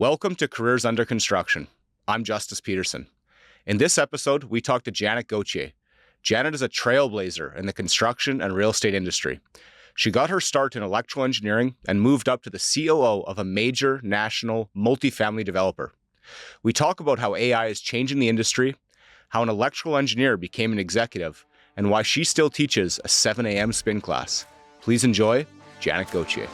Welcome to Careers Under Construction. I'm Justice Peterson. In this episode, we talk to Janet Gauthier. Janet is a trailblazer in the construction and real estate industry. She got her start in electrical engineering and moved up to the COO of a major national multifamily developer. We talk about how AI is changing the industry, how an electrical engineer became an executive, and why she still teaches a 7 a.m. spin class. Please enjoy Janet Gauthier.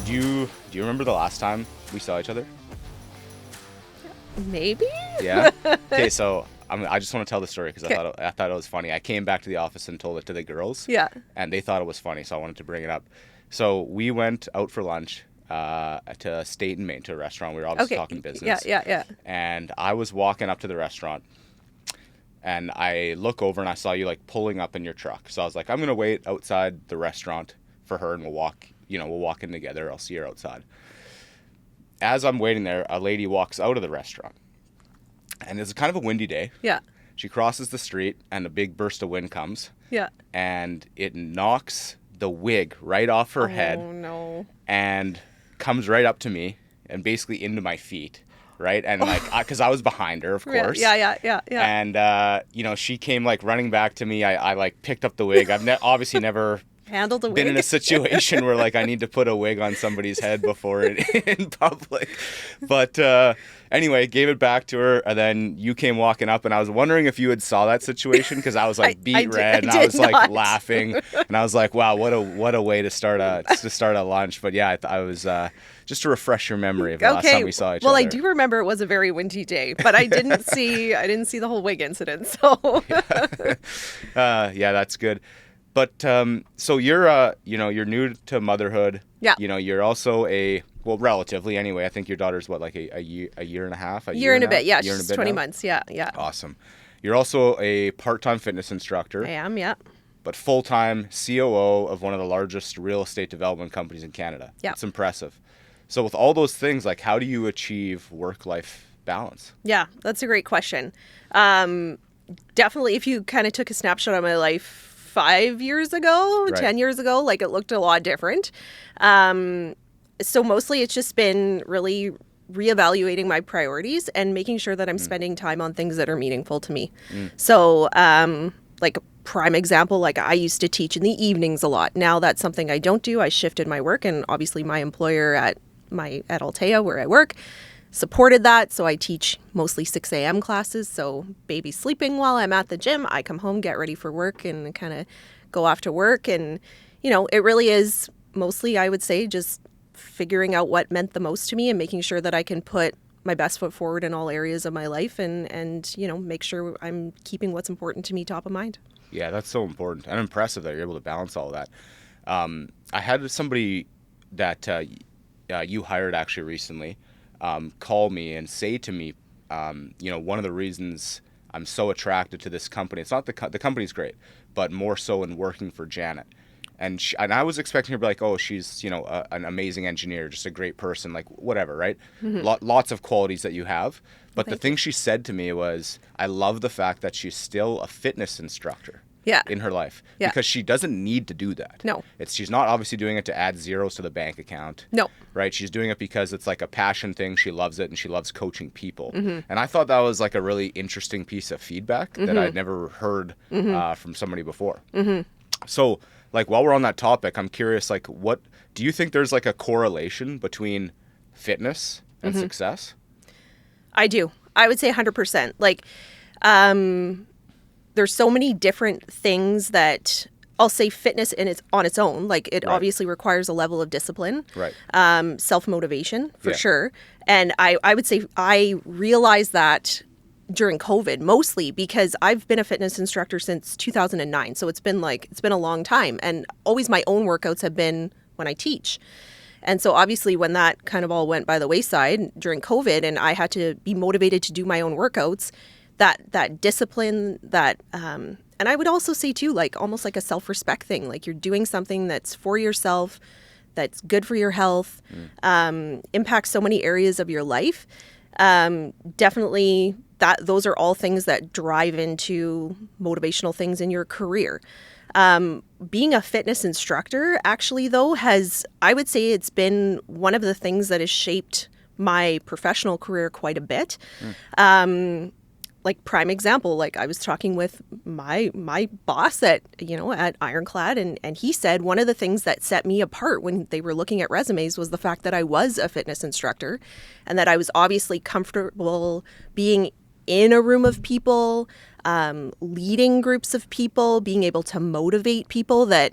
Do you remember the last time we saw each other? Maybe. Yeah. Okay, so I just want to tell the story because I thought it was funny. I came back to the office and told it to the girls. Yeah. And they thought it was funny, so I wanted to bring it up. So we went out for lunch to State and Main, to a restaurant. We were obviously talking business. Yeah. And I was walking up to the restaurant, and I look over and I saw you like pulling up in your truck. So I was like, I'm gonna wait outside the restaurant for her, and we'll walk in together. I'll see her outside. As I'm waiting there, a lady walks out of the restaurant. And it's kind of a windy day. Yeah. She crosses the street, and a big burst of wind comes. Yeah. And it knocks the wig right off her head. Oh, no. And comes right up to me and basically into my feet. Right? And because I was behind her, of course. Yeah. And, she came like running back to me. I like picked up the wig. I've obviously never handled a wig. Been in a situation where like I need to put a wig on somebody's head before in public. But anyway, gave it back to her, and then you came walking up, and I was wondering if you had saw that situation, because I was like beet red, and I was like laughing, and I was like, wow, what a way to start a lunch. But yeah, I was just to refresh your memory of the last time we saw each other. Well, I do remember it was a very windy day, but I didn't see the whole wig incident. So yeah, that's good. But so you're new to motherhood. Yeah. You're also relatively anyway. I think your daughter's what, like a year and a half, a year and a bit. Yeah, she's 20 months. Yeah. Awesome. You're also a part-time fitness instructor. I am. Yeah. But full-time COO of one of the largest real estate development companies in Canada. Yeah. It's impressive. So with all those things, like, how do you achieve work-life balance? Yeah, that's a great question. Definitely, if you kind of took a snapshot of my life 5 years ago, right, 10 years ago, like, it looked a lot different. So mostly it's just been really reevaluating my priorities and making sure that I'm spending time on things that are meaningful to me. So like a prime example, like I used to teach in the evenings a lot. Now that's something I don't do. I shifted my work, and obviously my employer at Altea, where I work, supported that. So I teach mostly 6 a.m. classes. So baby's sleeping while I'm at the gym. I come home, get ready for work, and kind of go off to work. And, it really is mostly, I would say, just figuring out what meant the most to me and making sure that I can put my best foot forward in all areas of my life and make sure I'm keeping what's important to me top of mind. Yeah, that's so important and impressive that you're able to balance all of that. I had somebody that you hired actually recently call me and say to me, one of the reasons I'm so attracted to this company, it's not the company's great, but more so in working for Janet. And I was expecting her to be like, oh, she's, an amazing engineer, just a great person, like whatever, right? Mm-hmm. Lots of qualities that you have. But the thing she said to me was, I love the fact that she's still a fitness instructor. Yeah. In her life. Yeah. Because she doesn't need to do that. No. She's not obviously doing it to add zeros to the bank account. No. Right? She's doing it because it's like a passion thing. She loves it, and she loves coaching people. Mm-hmm. And I thought that was like a really interesting piece of feedback that I'd never heard from somebody before. Mm-hmm. So, like, while we're on that topic, I'm curious, like, what do you think there's like a correlation between fitness and success? I do. I would say 100%. Like, there's so many different things that I'll say fitness on its own. Like, it obviously requires a level of discipline, right? Self-motivation for sure. And I would say I realized that during COVID, mostly because I've been a fitness instructor since 2009. So it's been a long time. And always my own workouts have been when I teach. And so obviously when that kind of all went by the wayside during COVID and I had to be motivated to do my own workouts, that discipline, and I would also say too, like almost like a self-respect thing, like you're doing something that's for yourself, that's good for your health, impacts so many areas of your life. Definitely those are all things that drive into motivational things in your career. Being a fitness instructor actually though I would say it's been one of the things that has shaped my professional career quite a bit. Like prime example, like I was talking with my boss at Ironclad, and he said one of the things that set me apart when they were looking at resumes was the fact that I was a fitness instructor and that I was obviously comfortable being in a room of people, leading groups of people, being able to motivate people that,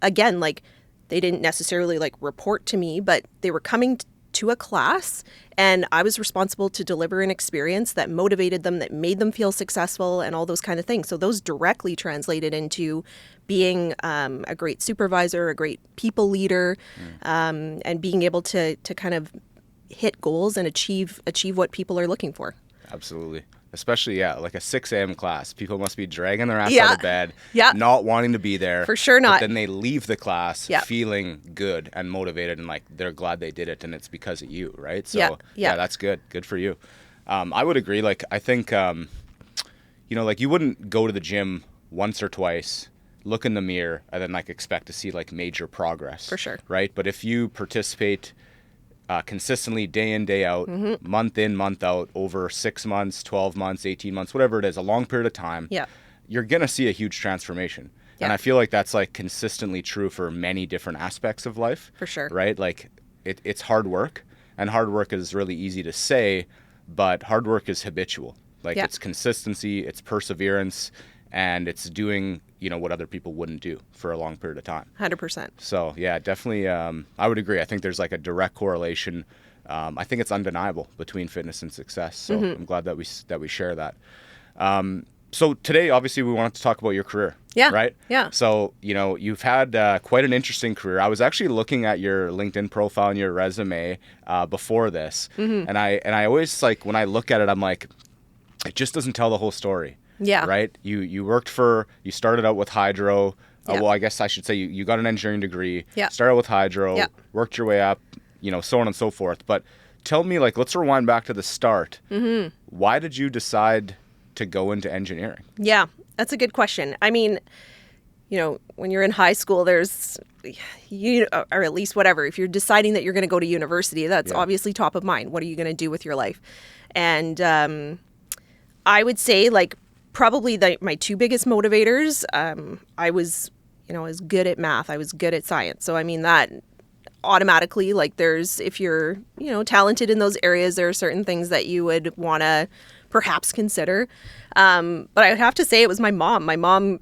again, like they didn't necessarily like report to me, but they were coming to a class and I was responsible to deliver an experience that motivated them, that made them feel successful and all those kind of things. So those directly translated into being a great supervisor, a great people leader, and being able to kind of hit goals and achieve what people are looking for. Absolutely. Especially, like a 6 a.m. class. People must be dragging their ass out of bed, not wanting to be there. For sure not. But then they leave the class feeling good and motivated and like they're glad they did it and it's because of you, right? So, that's good. Good for you. I would agree. Like, I think, like you wouldn't go to the gym once or twice, look in the mirror, and then like expect to see like major progress. For sure. Right? But if you participate consistently day in, day out, month in, month out, over 6 months, 12 months, 18 months, whatever it is, a long period of time, you're going to see a huge transformation. And I feel like that's like consistently true for many different aspects of life. For sure. Right? Like it's hard work, and hard work is really easy to say, but hard work is habitual. Like it's consistency, it's perseverance, and it's doing, what other people wouldn't do for a long period of time. 100%. So, definitely, I would agree. I think there's like a direct correlation. I think it's undeniable between fitness and success. So I'm glad that we share that. So today, obviously, we wanted to talk about your career. Yeah. Right? Yeah. So, you've had quite an interesting career. I was actually looking at your LinkedIn profile and your resume before this. And I always, like, when I look at it, I'm like, it just doesn't tell the whole story. Yeah. Right? You started out with hydro. Well, I guess I should say you got an engineering degree. Yeah. Started with hydro, worked your way up, so on and so forth. But tell me, like, let's rewind back to the start. Why did you decide to go into engineering? Yeah, that's a good question. I mean, when you're in high school, there's, or at least whatever, if you're deciding that you're going to go to university, that's obviously top of mind. What are you going to do with your life? And I would say, like, probably my two biggest motivators, I was good at math. I was good at science. So, I mean, that automatically, like, if you're, talented in those areas, there are certain things that you would want to perhaps consider. But I would have to say it was my mom. My mom,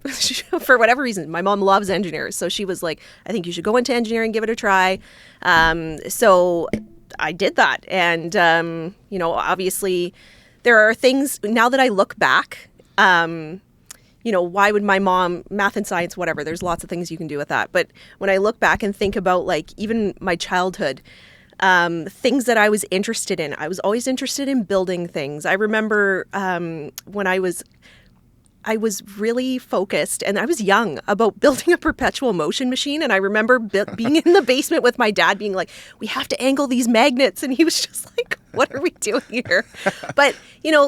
for whatever reason, my mom loves engineers. So she was like, I think you should go into engineering, give it a try. So I did that. And, obviously there are things now that I look back, why would my mom, math and science, whatever, there's lots of things you can do with that. But when I look back and think about, like, even my childhood, things that I was interested in, I was always interested in building things. I remember when I was really focused, and I was young, about building a perpetual motion machine. And I remember being in the basement with my dad being like, we have to angle these magnets. And he was just like, what are we doing here? But,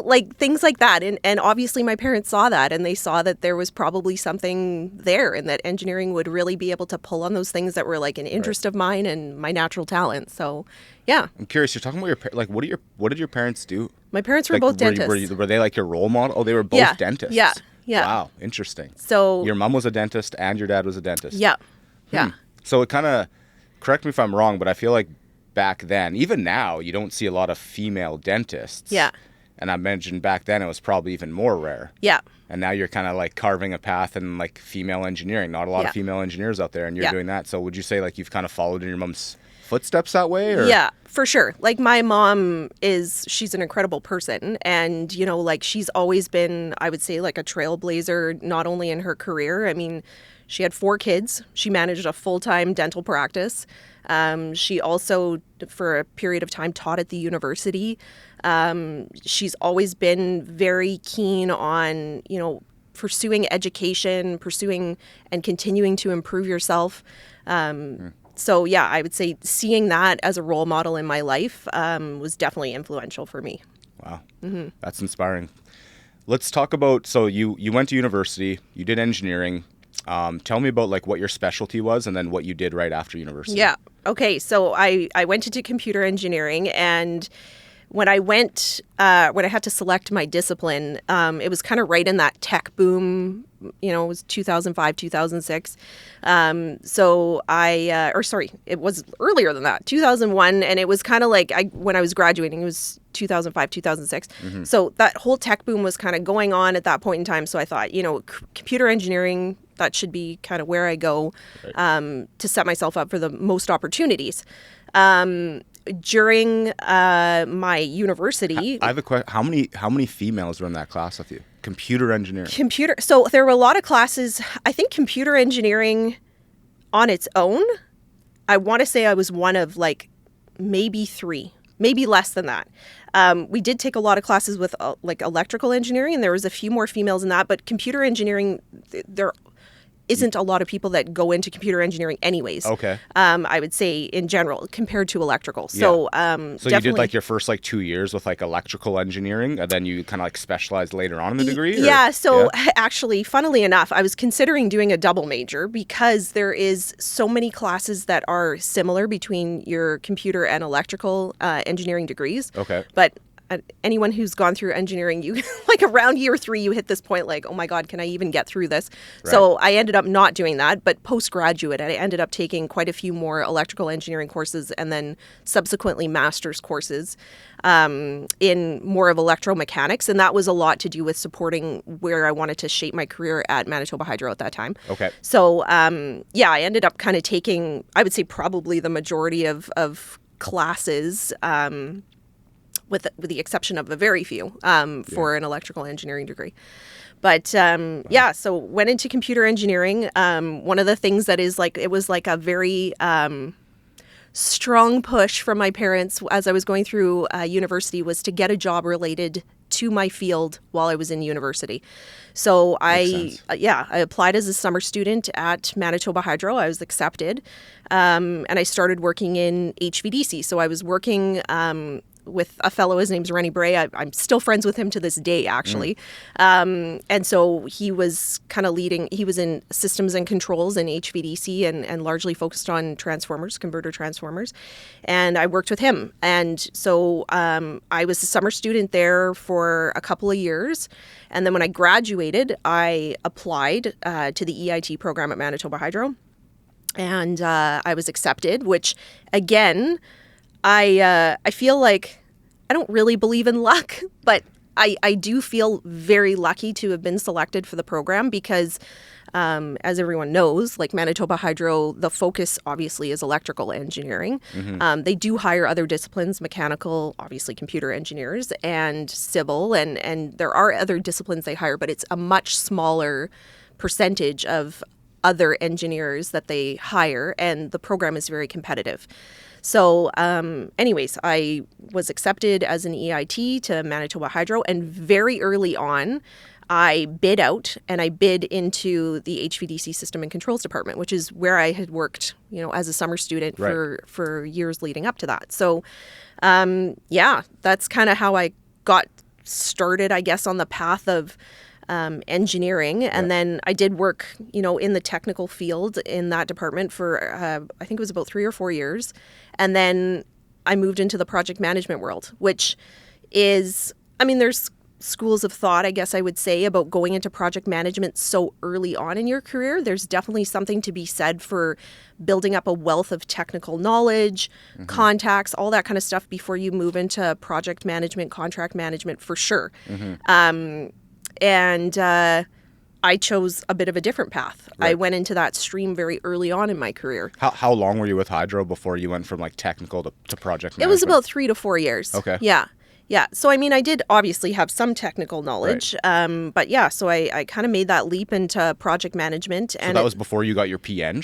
like things like that. And obviously my parents saw that, and they saw that there was probably something there, and that engineering would really be able to pull on those things that were like an interest of mine and my natural talent. So, yeah. I'm curious, you're talking about what did your parents do? My parents were both dentists. Were they like your role model? Oh, they were both dentists. Yeah. Yeah. Wow, interesting. So your mom was a dentist and your dad was a dentist. Yeah. Yeah. So it kind of, correct me if I'm wrong, but I feel like back then, even now, you don't see a lot of female dentists. Yeah. And I mentioned back then it was probably even more rare. Yeah. And now you're kind of like carving a path in like female engineering. Not a lot of female engineers out there, and you're doing that. So would you say like you've kind of followed in your mom's footsteps that way? Or? Yeah, for sure. Like my mom she's an incredible person, and like she's always been, I would say, like a trailblazer, not only in her career. I mean, she had 4 kids. She managed a full-time dental practice. She also, for a period of time, taught at the university. She's always been very keen on, pursuing education, pursuing and continuing to improve yourself. So yeah, I would say seeing that as a role model in my life was definitely influential for me. Wow. That's inspiring. Let's talk about, so you went to university, you did engineering. Tell me about like what your specialty was and then what you did right after university. Yeah. Okay. So I went into computer engineering, and when I went, when I had to select my discipline, it was kind of right in that tech boom, it was 2005, 2006. It was earlier than that, 2001. And it was kind of like when I was graduating, it was 2005, 2006. So that whole tech boom was kind of going on at that point in time. So I thought, computer engineering, that should be kind of where I go to set myself up for the most opportunities. During my university, I have a question. How many females were in that class with you? Computer engineering. So there were a lot of classes. I think computer engineering on its own, I want to say I was one of like maybe 3, maybe less than that. We did take a lot of classes with like electrical engineering, and there was a few more females in that, but computer engineering, there isn't a lot of people that go into computer engineering anyways. Okay. I would say in general compared to electrical. So so you did like your first like 2 years with like electrical engineering, and then you kind of like specialized later on in the degree? Yeah. So actually, funnily enough, I was considering doing a double major because there is so many classes that are similar between your computer and electrical engineering degrees. Okay. But anyone who's gone through engineering, you like around year 3, you hit this point like, oh my God, can I even get through this? Right. So I ended up not doing that, but postgraduate, I ended up taking quite a few more electrical engineering courses and then subsequently master's courses in more of electromechanics. And that was a lot to do with supporting where I wanted to shape my career at Manitoba Hydro at that time. Okay. So I ended up kind of taking, I would say probably the majority of classes, with the exception of a very few for an electrical engineering degree. But so went into computer engineering. One of the things that is like, it was like a very strong push from my parents as I was going through university was to get a job related to my field while I was in university. So I applied as a summer student at Manitoba Hydro. I was accepted, and I started working in HVDC. So I was working with a fellow, his name's Rennie Bray. I'm still friends with him to this day, actually. And so he was kind of leading, he was in systems and controls in HVDC and largely focused on transformers, converter transformers. And I worked with him. And so I was a summer student there for a couple of years. And then when I graduated, I applied to the EIT program at Manitoba Hydro. And I was accepted, which again, I feel like I don't really believe in luck, but I do feel very lucky to have been selected for the program because, as everyone knows, like Manitoba Hydro, the focus obviously is electrical engineering. They do hire other disciplines, mechanical, obviously computer engineers, and civil, and there are other disciplines they hire, but it's a much smaller percentage of other engineers that they hire, and the program is very competitive. So anyways, I was accepted as an EIT to Manitoba Hydro, and very early on, I bid out and I bid into the HVDC System and Controls Department, which is where I had worked, as a summer student for years leading up to that. So that's kind of how I got started, I guess, on the path of engineering. And then I did work, in the technical field in that department for, I think it was about 3 or 4 years. And then I moved into the project management world, which is, there's schools of thought, I guess I would say, about going into project management so early on in your career. There's definitely something to be said for building up a wealth of technical knowledge, contacts, all that kind of stuff before you move into project management, contract management, for sure. I chose a bit of a different path. I went into that stream very early on in my career. How long were you with Hydro before you went from like technical to project management? It was about 3 to 4 years. Okay. Yeah. So, I did obviously have some technical knowledge. But so I kind of made that leap into project management. So that was before you got your P-Eng?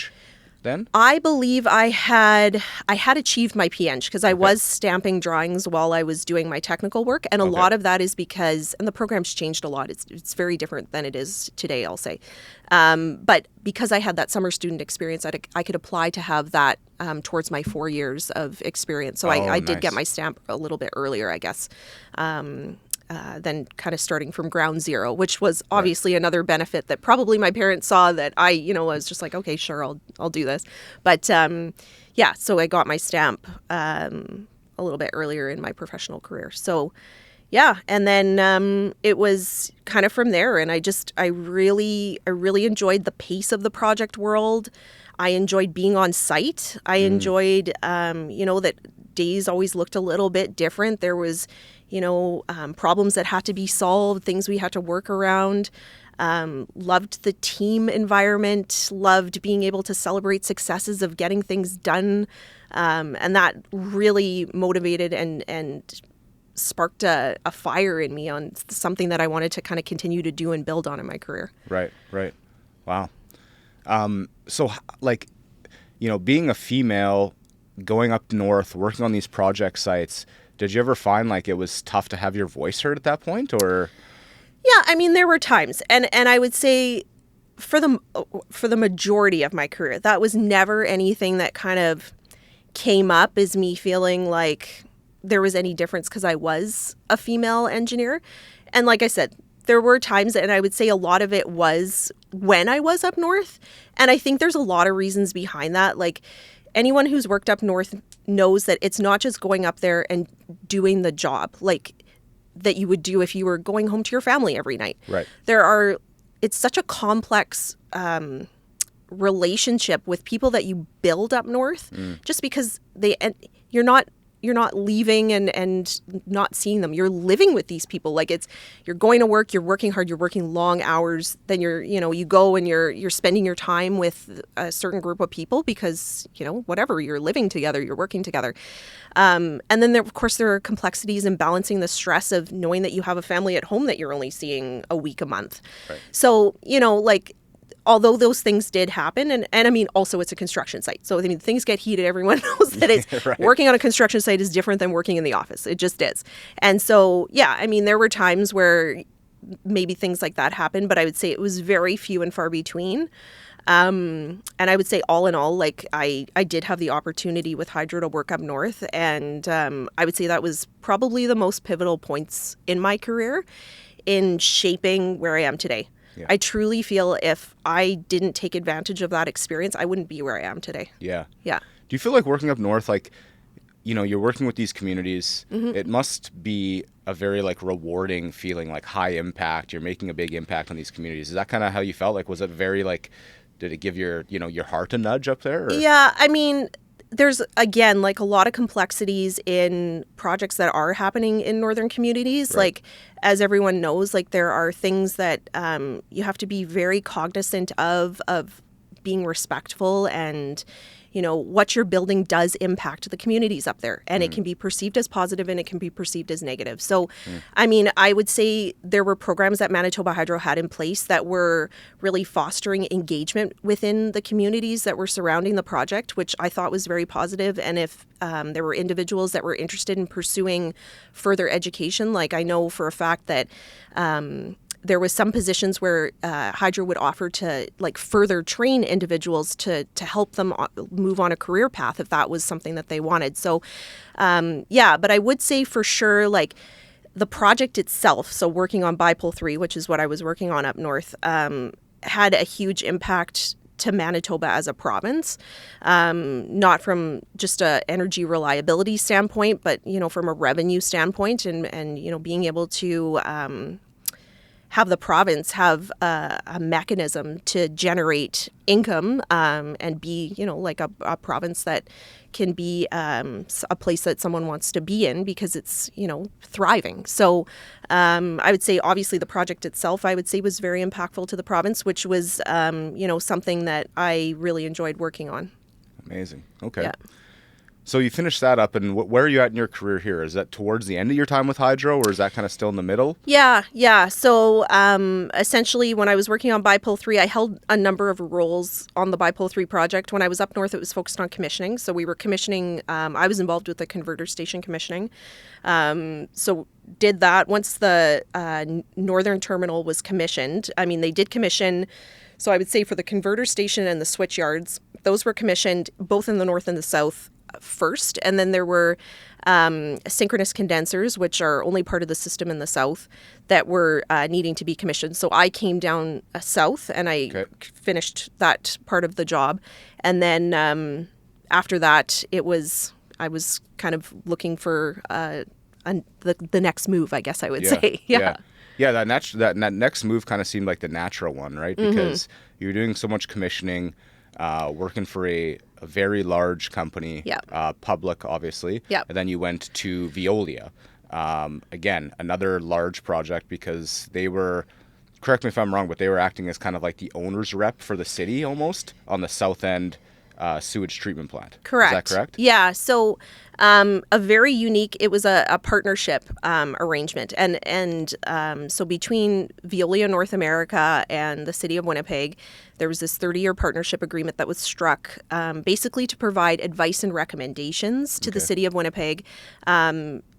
then? I believe I had achieved my PN because I was stamping drawings while I was doing my technical work, and a lot of that is because, and the program's changed a lot. It's very different than it is today, I'll say. But because I had that summer student experience, I could apply to have that towards my 4 years of experience. So I did get my stamp a little bit earlier, I guess. Than kind of starting from ground zero, which was obviously another benefit that probably my parents saw that I, was just like, okay, sure, I'll do this. But so I got my stamp a little bit earlier in my professional career. So yeah, and then it was kind of from there, and I really enjoyed the pace of the project world. I enjoyed being on site. I enjoyed, that days always looked a little bit different. There was problems that had to be solved, things we had to work around. Loved the team environment, loved being able to celebrate successes of getting things done. And that really motivated and sparked a fire in me on something that I wanted to kind of continue to do and build on in my career. Right. Wow. So being a female, going up north, working on these project sites, did you ever find like it was tough to have your voice heard at that point, or? Yeah, I mean, there were times, and I would say for the majority of my career, that was never anything that kind of came up as me feeling like there was any difference because I was a female engineer. And like I said, there were times, and I would say a lot of it was when I was up north. And I think there's a lot of reasons behind that. Like, anyone who's worked up north knows that it's not just going up there and doing the job like that you would do if you were going home to your family every night. Right. It's such a complex relationship with people that you build up north, just because you're not leaving and not seeing them. You're living with these people. Like, you're going to work, you're working hard, you're working long hours. Then you go and you're spending your time with a certain group of people because, whatever, you're living together, you're working together. And then of course there are complexities in balancing the stress of knowing that you have a family at home that you're only seeing a week a month. Right. So, although those things did happen, and I mean, also it's a construction site. So, I mean, things get heated. Everyone knows that it's right. Working on a construction site is different than working in the office. It just is. And so, yeah, I mean, there were times where maybe things like that happened, but I would say it was very few and far between. And I would say all in all, like I did have the opportunity with Hydro to work up north. And I would say that was probably the most pivotal points in my career in shaping where I am today. Yeah. I truly feel if I didn't take advantage of that experience, I wouldn't be where I am today. Yeah. Yeah. Do you feel like working up north, like, you're working with these communities, it must be a very like rewarding feeling, like high impact, you're making a big impact on these communities. Is that kind of how you felt? Like, was it very like, did it give your heart a nudge up there? Or? Yeah. I mean, there's, again, like a lot of complexities in projects that are happening in northern communities. Right. Like, as everyone knows, like there are things that you have to be very cognizant of being respectful, and what you're building does impact the communities up there, and it can be perceived as positive and it can be perceived as negative. So, I mean, I would say there were programs that Manitoba Hydro had in place that were really fostering engagement within the communities that were surrounding the project, which I thought was very positive. And if there were individuals that were interested in pursuing further education, like I know for a fact that there was some positions where Hydro would offer to like further train individuals to help them move on a career path if that was something that they wanted. So, but I would say for sure, like the project itself, so working on Bipole 3, which is what I was working on up north, had a huge impact to Manitoba as a province, not from just a energy reliability standpoint, but, from a revenue standpoint and being able to have the province have a mechanism to generate income and be, like a province that can be a place that someone wants to be in because it's, thriving. So I would say, obviously, the project itself, I would say, was very impactful to the province, which was, something that I really enjoyed working on. Amazing. Okay. Yeah. So you finished that up, and where are you at in your career here? Is that towards the end of your time with Hydro, or is that kind of still in the middle? Yeah. So essentially, when I was working on Bipole 3, I held a number of roles on the Bipole 3 project. When I was up north, it was focused on commissioning. So we were commissioning, I was involved with the converter station commissioning. So did that. Once the northern terminal was commissioned, I mean, they did commission. So I would say for the converter station and the switch yards, those were commissioned both in the north and the south first, and then there were synchronous condensers, which are only part of the system in the south, that were needing to be commissioned. So I came down south and I finished that part of the job, and then after that, I was kind of looking for the next move, I guess I would say. Yeah. That next move kind of seemed like the natural one, right? Because you were doing so much commissioning, working for a very large company, public, obviously. Yeah. And then you went to Veolia. Again, another large project because they were, correct me if I'm wrong, but they were acting as kind of like the owner's rep for the city almost on the south end sewage treatment plant. Correct. Is that correct? Yeah. So a very unique, it was a partnership arrangement. And so between Veolia North America and the city of Winnipeg, there was this 30-year partnership agreement that was struck basically to provide advice and recommendations to the city of Winnipeg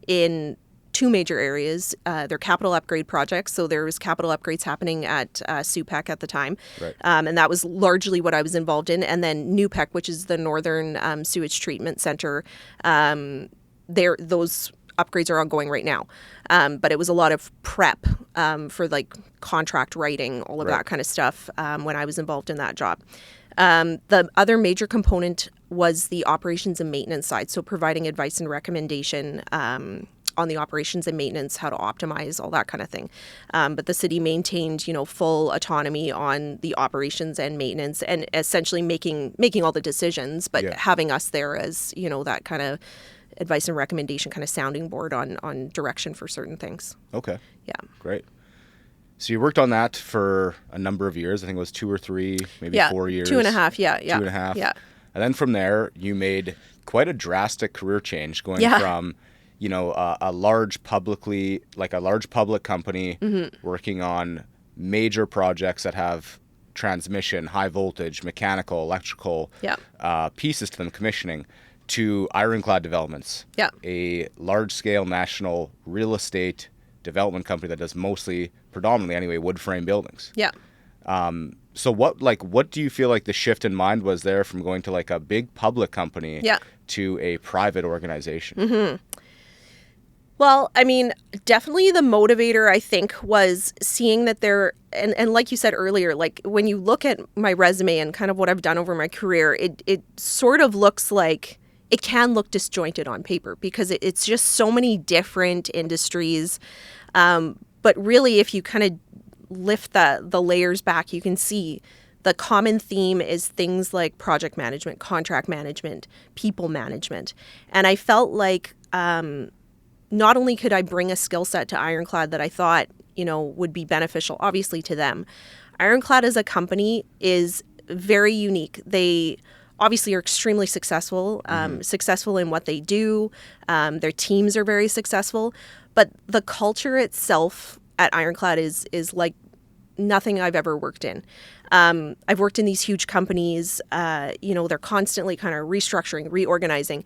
in two major areas. They're capital upgrade projects. So there was capital upgrades happening at SUPEC at the time. Right. And that was largely what I was involved in. And then NUPEC, which is the Northern Sewage Treatment Center, those upgrades are ongoing right now. But it was a lot of prep for like contract writing, all of that kind of stuff when I was involved in that job. The other major component was the operations and maintenance side. So providing advice and recommendation on the operations and maintenance, how to optimize, all that kind of thing. But the city maintained, full autonomy on the operations and maintenance, and essentially making all the decisions, but having us there as, that kind of advice and recommendation kind of sounding board on direction for certain things. Okay. Yeah. Great. So you worked on that for a number of years. I think it was 2 or 3, maybe 4 years. 2.5. Yeah. 2.5. Yeah. And then from there, you made quite a drastic career change, going from a large public company working on major projects that have transmission, high voltage, mechanical, electrical pieces to them, commissioning, to Ironclad Developments, a large-scale national real estate development company that does predominantly anyway, wood frame buildings. Yeah. So what do you feel like the shift in mind was there from going to like a big public company to a private organization? Mm-hmm. Well, I mean, definitely the motivator, I think, was seeing that and like you said earlier, like when you look at my resume and kind of what I've done over my career, it sort of looks like, it can look disjointed on paper because it's just so many different industries. But really, if you kind of lift the layers back, you can see the common theme is things like project management, contract management, people management. And I felt like not only could I bring a skill set to Ironclad that I thought, would be beneficial, obviously, to them. Ironclad as a company is very unique. They obviously are extremely successful, successful in what they do. Their teams are very successful. But the culture itself at Ironclad is like nothing I've ever worked in. I've worked in these huge companies. They're constantly kind of restructuring, reorganizing.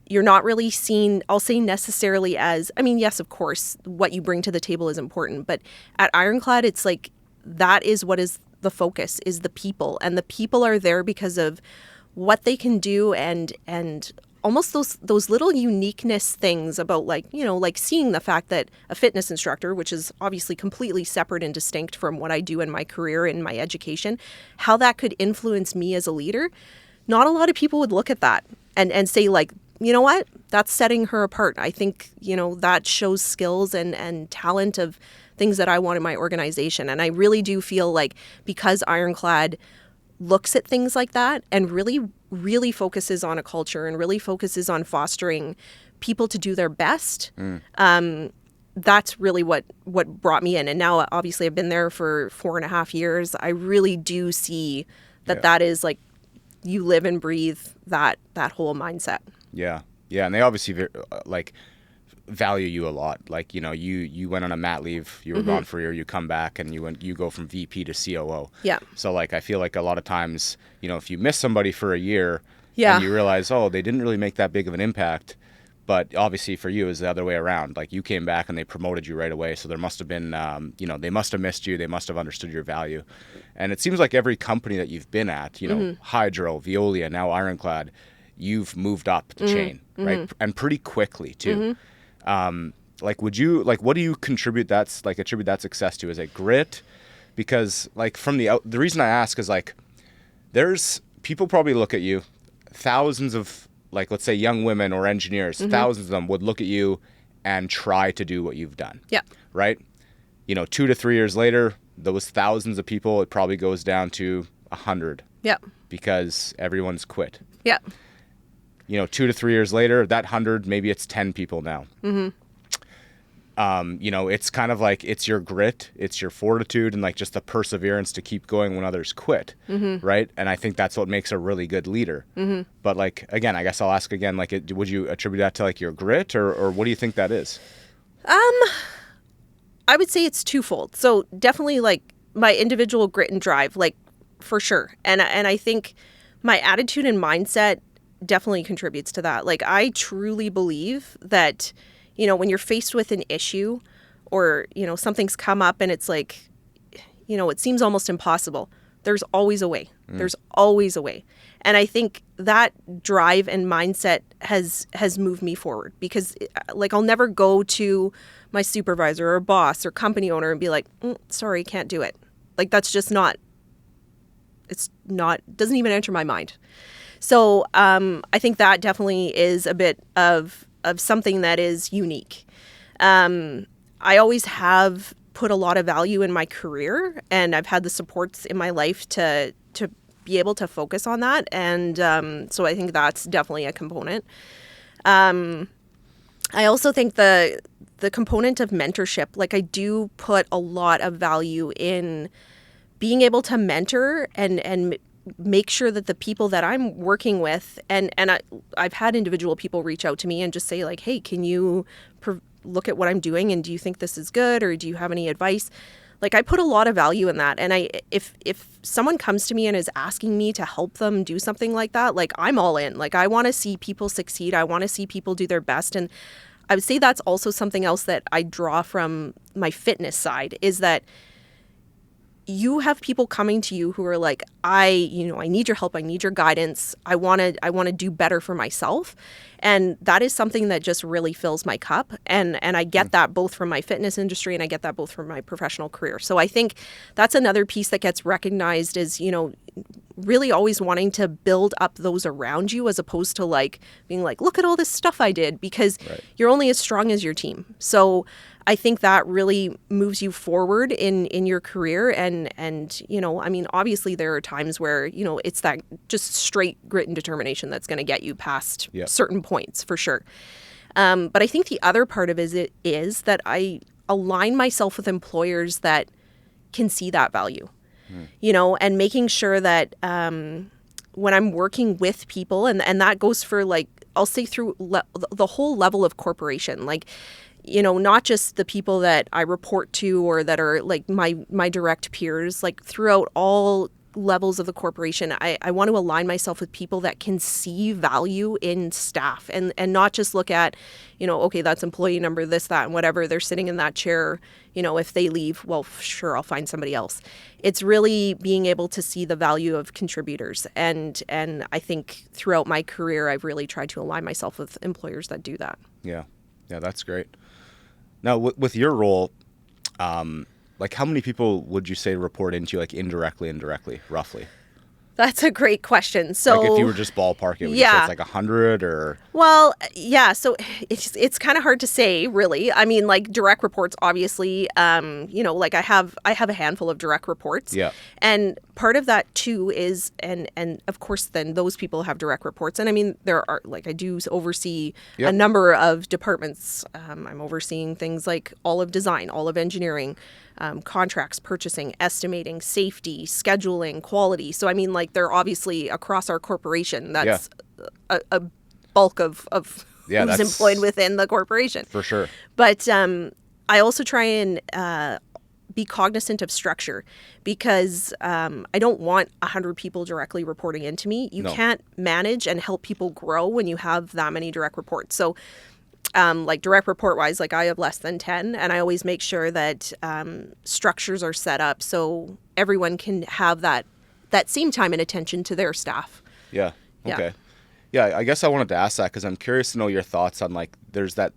You're not really seen, I'll say, necessarily as, I mean, yes, of course, what you bring to the table is important. But at Ironclad, it's like that is what is the focus, is the people. And the people are there because of what they can do and almost those little uniqueness things about like seeing the fact that a fitness instructor, which is obviously completely separate and distinct from what I do in my career and my education, how that could influence me as a leader. Not a lot of people would look at that and say like, you know what, that's setting her apart. I think, that shows skills and talent of things that I want in my organization. And I really do feel like because Ironclad looks at things like that and really, really focuses on a culture and really focuses on fostering people to do their best, that's really what brought me in. And now, obviously, I've been there for 4.5 years. I really do see that is like you live and breathe that whole mindset. Yeah. Yeah. And they obviously like value you a lot. Like, you went on a mat leave, you were gone for a year, you come back and you go from VP to COO. Yeah. So like, I feel like a lot of times, if you miss somebody for a year and Yeah. you realize, oh, they didn't really make that big of an impact, but obviously for you is the other way around. Like, you came back and they promoted you right away. So there must have been, they must have missed you. They must have understood your value. And it seems like every company that you've been at, Hydro, Veolia, now Ironclad, you've moved up the chain, right? And pretty quickly too. Like, what do you attribute that success to? Is it grit? Because like the reason I ask is like, there's people probably look at you, thousands of, like, let's say young women or engineers, thousands of them would look at you and try to do what you've done. Yeah. Right? 2 to 3 years later, those thousands of people, it probably goes down to 100. Yeah. Because everyone's quit. Yeah. 2 to 3 years later, that 100, maybe it's 10 people now. It's kind of like, it's your grit, it's your fortitude, and like just the perseverance to keep going when others quit, right? And I think that's what makes a really good leader. But like, again, I guess I'll ask again, like, would you attribute that to like your grit, or what do you think that is? I would say it's twofold. So definitely like my individual grit and drive, like for sure. And I think my attitude and mindset definitely contributes to that. Like, I truly believe that, when you're faced with an issue or, something's come up and it's like, it seems almost impossible, there's always a way. There's always a way. And I think that drive and mindset has moved me forward, because like, I'll never go to my supervisor or boss or company owner and be like, sorry, can't do it. Like, that's just not, doesn't even enter my mind. So I think that definitely is a bit of something that is unique. I always have put a lot of value in my career, and I've had the supports in my life to be able to focus on that. And so I think that's definitely a component. I also think the component of mentorship, like, I do put a lot of value in being able to mentor and make sure that the people that I'm working with, and I've had individual people reach out to me and just say like, hey, can you look at what I'm doing, and do you think this is good, or do you have any advice? Like, I put a lot of value in that. And if someone comes to me and is asking me to help them do something like that, like, I'm all in. Like, I want to see people succeed. I want to see people do their best. And I would say that's also something else that I draw from my fitness side, is that you have people coming to you who are like, I need your help. I need your guidance. I want to do better for myself. And that is something that just really fills my cup. And I get that both from my fitness industry, and I get that both from my professional career. So I think that's another piece that gets recognized, is, really always wanting to build up those around you, as opposed to like being like, look at all this stuff I did, because you're only as strong as your team. So I think that really moves you forward in your career. And I mean, obviously there are times where, it's that just straight grit and determination that's going to get you past certain points, for sure. But I think the other part of it is that I align myself with employers that can see that value, and making sure that when I'm working with people, and that goes for, like, I'll say through the whole level of corporation, like, not just the people that I report to or that are like my direct peers, like throughout all levels of the corporation, I want to align myself with people that can see value in staff, and not just look at, okay, that's employee number this, that, and whatever, they're sitting in that chair, if they leave, well, sure, I'll find somebody else. It's really being able to see the value of contributors. And I think throughout my career, I've really tried to align myself with employers that do that. Yeah, that's great. Now, with your role, like, how many people would you say report into you, like, indirectly and directly, roughly? That's a great question. So, like, if you were just ballparking, would you say it's like 100 or? Well, yeah. So it's kind of hard to say, really. I mean, like, direct reports, obviously. Like, I have a handful of direct reports. Yeah. And part of that too is, and of course, then those people have direct reports. And I mean, there are, like, I do oversee a number of departments. I'm overseeing things like all of design, all of engineering, contracts, purchasing, estimating, safety, scheduling, quality. So, I mean, like, they're obviously across our corporation. That's a bulk of Yeah, who's that's employed within the corporation. for sure. But I also try and be cognizant of structure, because I don't want 100 people directly reporting into me. You No. can't manage and help people grow when you have that many direct reports. So like direct report wise, like I have less than 10, and I always make sure that structures are set up so everyone can have that same time and attention to their staff. Yeah. Yeah. Okay. Yeah, I guess I wanted to ask that because I'm curious to know your thoughts on, like, there's that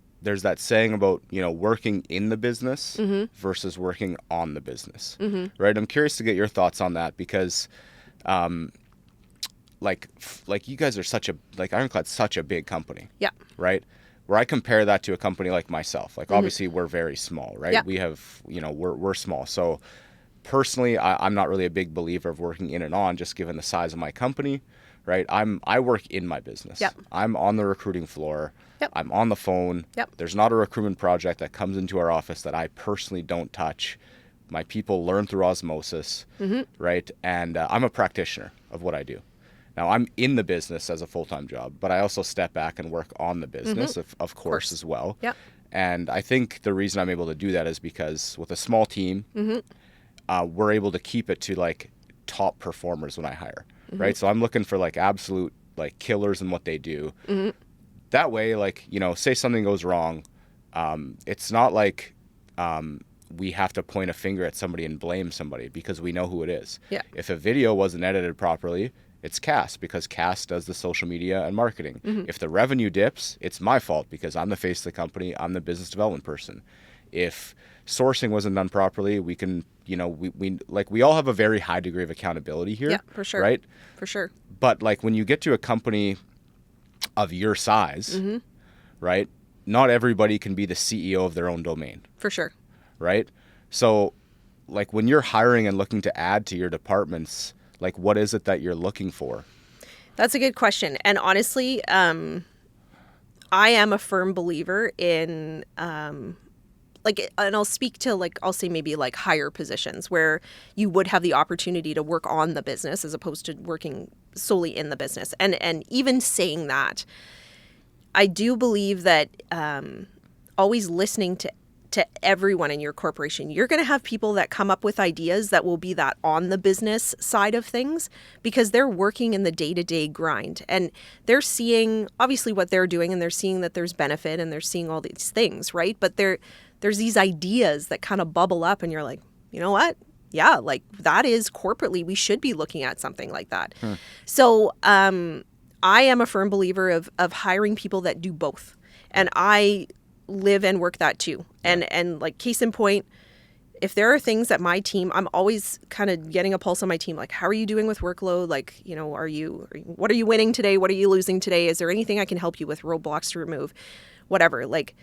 saying about, working in the business versus working on the business, right? I'm curious to get your thoughts on that because, like you guys are like Ironclad's such a big company, Yeah. right? Where I compare that to a company like myself, like obviously we're very small, right? Yeah. We have, we're small. So personally, I'm not really a big believer of working in and on, just given the size of my company, right? I work in my business. Yep. I'm on the recruiting floor. Yep. I'm on the phone. Yep. There's not a recruitment project that comes into our office that I personally don't touch. My people learn through osmosis, right? And I'm a practitioner of what I do. Now, I'm in the business as a full-time job, but I also step back and work on the business, of course, as well. Yep. And I think the reason I'm able to do that is because with a small team, we're able to keep it to like top performers when I hire, right? So I'm looking for like absolute like killers in what they do. That way, like, say something goes wrong, it's not like we have to point a finger at somebody and blame somebody because we know who it is. Yeah. If a video wasn't edited properly, it's Cass because Cass does the social media and marketing. If the revenue dips, it's my fault because I'm the face of the company. I'm the business development person. If sourcing wasn't done properly, we can, we all have a very high degree of accountability here. Yeah, for sure. Right? For sure. But like when you get to a company of your size, right? Not everybody can be the CEO of their own domain, For sure. right? So like when you're hiring and looking to add to your departments, like what is it that you're looking for? That's a good question. And honestly, I am a firm believer in and I'll speak to I'll say maybe like higher positions where you would have the opportunity to work on the business as opposed to working solely in the business. And even saying that, I do believe that always listening to everyone in your corporation. You're going to have people that come up with ideas that will be that on the business side of things because they're working in the day-to-day grind and they're seeing obviously what they're doing and they're seeing that there's benefit and they're seeing all these things, right? But there's these ideas that kind of bubble up and you're like, you know what? Yeah, like that is corporately, we should be looking at something like that. So I am a firm believer of hiring people that do both. And I live and work that too. And like case in point, if there are things that my team, I'm always kind of getting a pulse on my team. Like, how are you doing with workload? Like, what are you winning today? What are you losing today? Is there anything I can help you with, roadblocks to remove? Whatever. Like,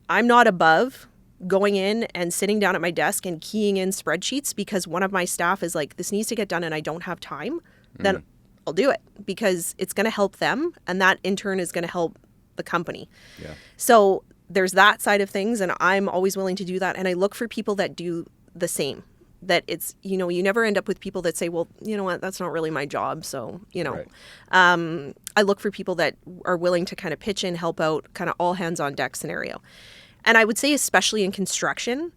I'm not above going in and sitting down at my desk and keying in spreadsheets because one of my staff is like, this needs to get done and I don't have time. Then I'll do it because it's going to help them. And that in turn is going to help the company. Yeah. So there's that side of things, and I'm always willing to do that. And I look for people that do the same. That it's, you never end up with people that say, well, you know what, that's not really my job. So, Right. I look for people that are willing to kind of pitch in, help out, kind of all hands on deck scenario. And I would say, especially in construction,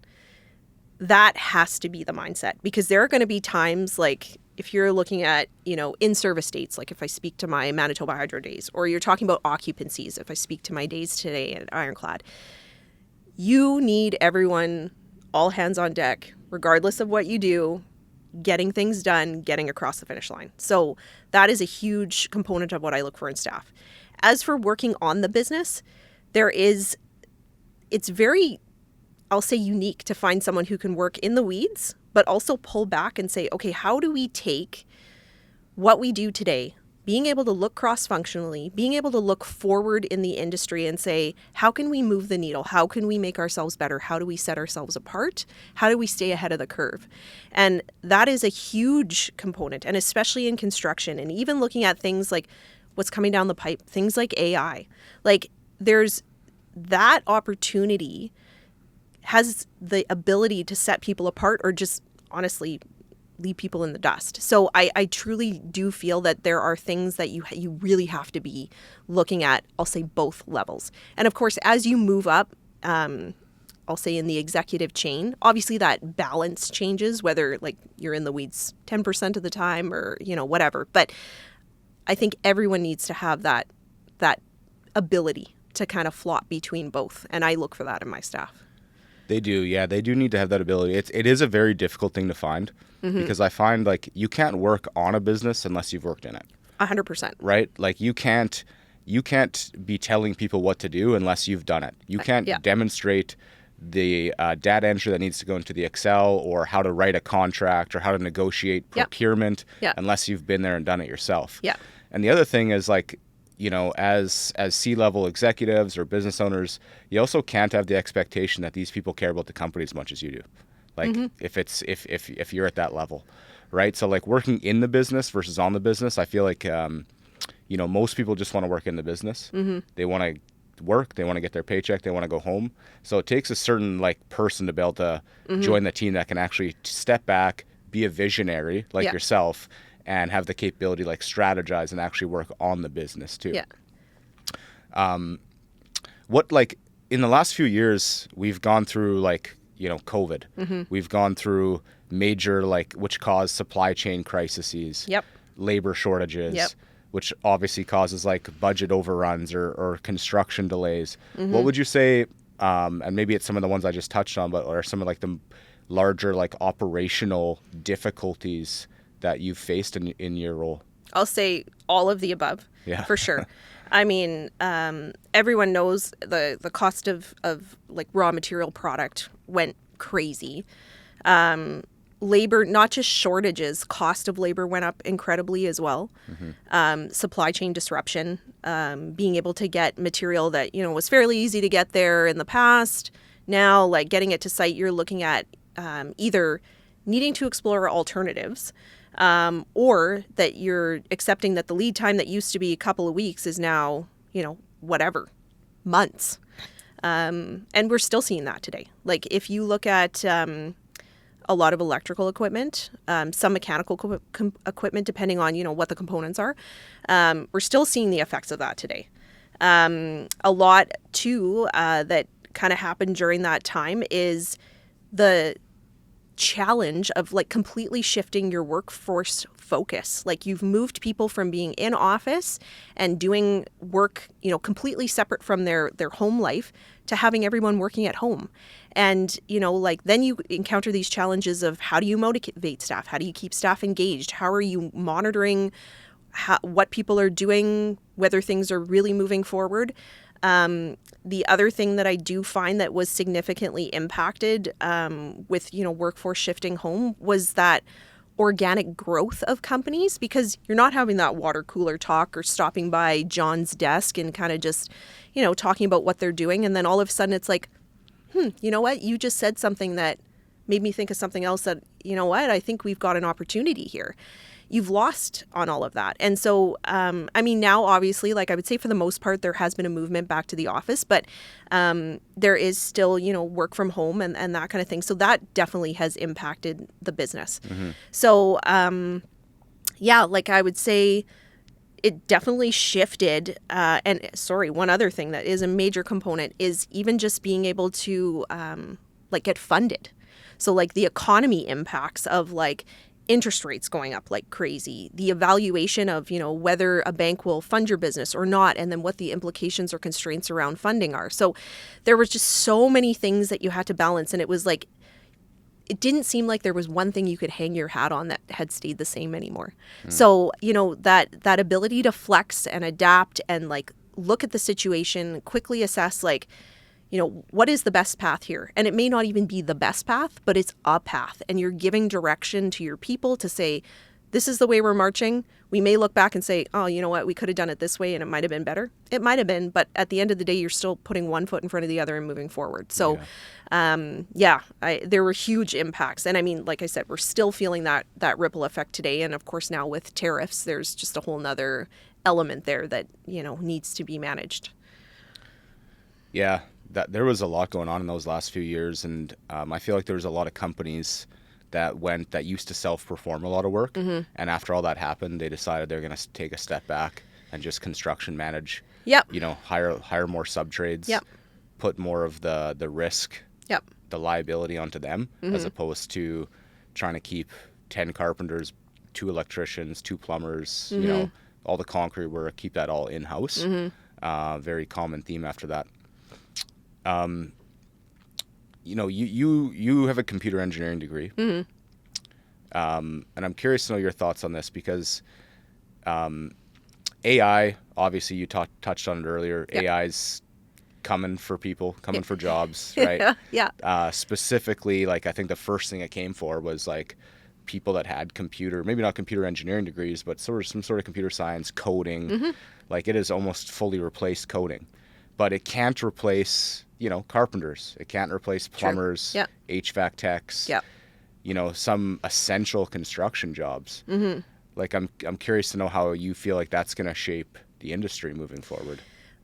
that has to be the mindset because there are going to be times like if you're looking at, in-service dates, like if I speak to my Manitoba Hydro days, or you're talking about occupancies, if I speak to my days today at Ironclad, you need everyone, all hands on deck, regardless of what you do, getting things done, getting across the finish line. So that is a huge component of what I look for in staff. As for working on the business, it's very, I'll say, unique to find someone who can work in the weeds, but also pull back and say, okay, how do we take what we do today, being able to look cross-functionally, being able to look forward in the industry and say, how can we move the needle? How can we make ourselves better? How do we set ourselves apart? How do we stay ahead of the curve? And that is a huge component, and especially in construction, and even looking at things like what's coming down the pipe, things like AI. Like there's that opportunity has the ability to set people apart or just honestly leave people in the dust. So I truly do feel that there are things that you really have to be looking at, I'll say both levels. And of course, as you move up, I'll say in the executive chain, obviously that balance changes, whether like you're in the weeds 10% of the time or, whatever. But I think everyone needs to have that ability to kind of flop between both. And I look for that in my staff. They do. Yeah, they do need to have that ability. It is a very difficult thing to find because I find like you can't work on a business unless you've worked in it. 100%. Right? Like you can't be telling people what to do unless you've done it. You can't demonstrate the data entry that needs to go into the Excel or how to write a contract or how to negotiate procurement unless you've been there and done it yourself. Yeah. And the other thing is like, as C-level executives or business owners, you also can't have the expectation that these people care about the company as much as you do. Like if you're at that level, right? So like working in the business versus on the business, I feel like, most people just want to work in the business. They want to work, they want to get their paycheck, they want to go home. So it takes a certain like person to be able to join the team that can actually step back, be a visionary like yourself, and have the capability like strategize and actually work on the business too. What like in the last few years we've gone through like COVID. We've gone through major which caused supply chain crises, labor shortages, which obviously causes like budget overruns or construction delays. What would you say, and maybe it's some of the ones I just touched on, but are some of like the larger like operational difficulties that you've faced in your role? I'll say all of the above, for sure. I mean, everyone knows the cost of like raw material product went crazy. Labor, not just shortages, cost of labor went up incredibly as well. Supply chain disruption, being able to get material that, was fairly easy to get there in the past. Now, like getting it to site, you're looking at either needing to explore alternatives or that you're accepting that the lead time that used to be a couple of weeks is now, whatever, months. And we're still seeing that today. Like if you look at a lot of electrical equipment, some mechanical equipment, depending on, what the components are. We're still seeing the effects of that today. A lot, too, that kind of happened during that time is the challenge of like completely shifting your workforce focus. Like you've moved people from being in office and doing work, completely separate from their home life to having everyone working at home. And, then you encounter these challenges of how do you motivate staff? How do you keep staff engaged? How are you monitoring what people are doing, whether things are really moving forward? The other thing that I do find that was significantly impacted with, workforce shifting home was that organic growth of companies, because you're not having that water cooler talk or stopping by John's desk and kind of just, talking about what they're doing. And then all of a sudden it's like, you know what? You just said something that made me think of something else that, I think we've got an opportunity here. You've lost on all of that. And so, now, obviously, like I would say for the most part, there has been a movement back to the office, but there is still, work from home and that kind of thing. So that definitely has impacted the business. So, like I would say it definitely shifted. One other thing that is a major component is even just being able to get funded. So like the economy impacts of like interest rates going up like crazy, the evaluation of, whether a bank will fund your business or not, and then what the implications or constraints around funding are. So there was just so many things that you had to balance. And it was like, it didn't seem like there was one thing you could hang your hat on that had stayed the same anymore. So, that ability to flex and adapt and like look at the situation, quickly assess like, what is the best path here? And it may not even be the best path, but it's a path. And you're giving direction to your people to say, this is the way we're marching. We may look back and say, oh, you know what? We could have done it this way and it might have been better. It might have been, but at the end of the day, you're still putting one foot in front of the other and moving forward. So, there were huge impacts. And like I said, we're still feeling that ripple effect today. And of course, now with tariffs, there's just a whole nother element there that, needs to be managed. Yeah. There was a lot going on in those last few years, and I feel like there was a lot of companies that used to self-perform a lot of work, and after all that happened, they decided they're going to take a step back and just construction manage. Yep. Hire more sub-trades. Yep. Put more of the risk, Yep. the liability onto them, as opposed to trying to keep 10 carpenters, 2 electricians, 2 plumbers, all the concrete work, keep that all in-house. Very common theme after that. You have a computer engineering degree. And I'm curious to know your thoughts on this because AI, obviously you touched on it earlier, Yep. AI's coming for people, coming for jobs, right? Yeah. Specifically, like I think the first thing it came for was like people that had maybe not computer engineering degrees, but some sort of computer science, coding. Like it has almost fully replaced coding, but it can't replace, carpenters. It can't replace plumbers, Yep. HVAC techs, Yep. some essential construction jobs. Like I'm curious to know how you feel like that's going to shape the industry moving forward.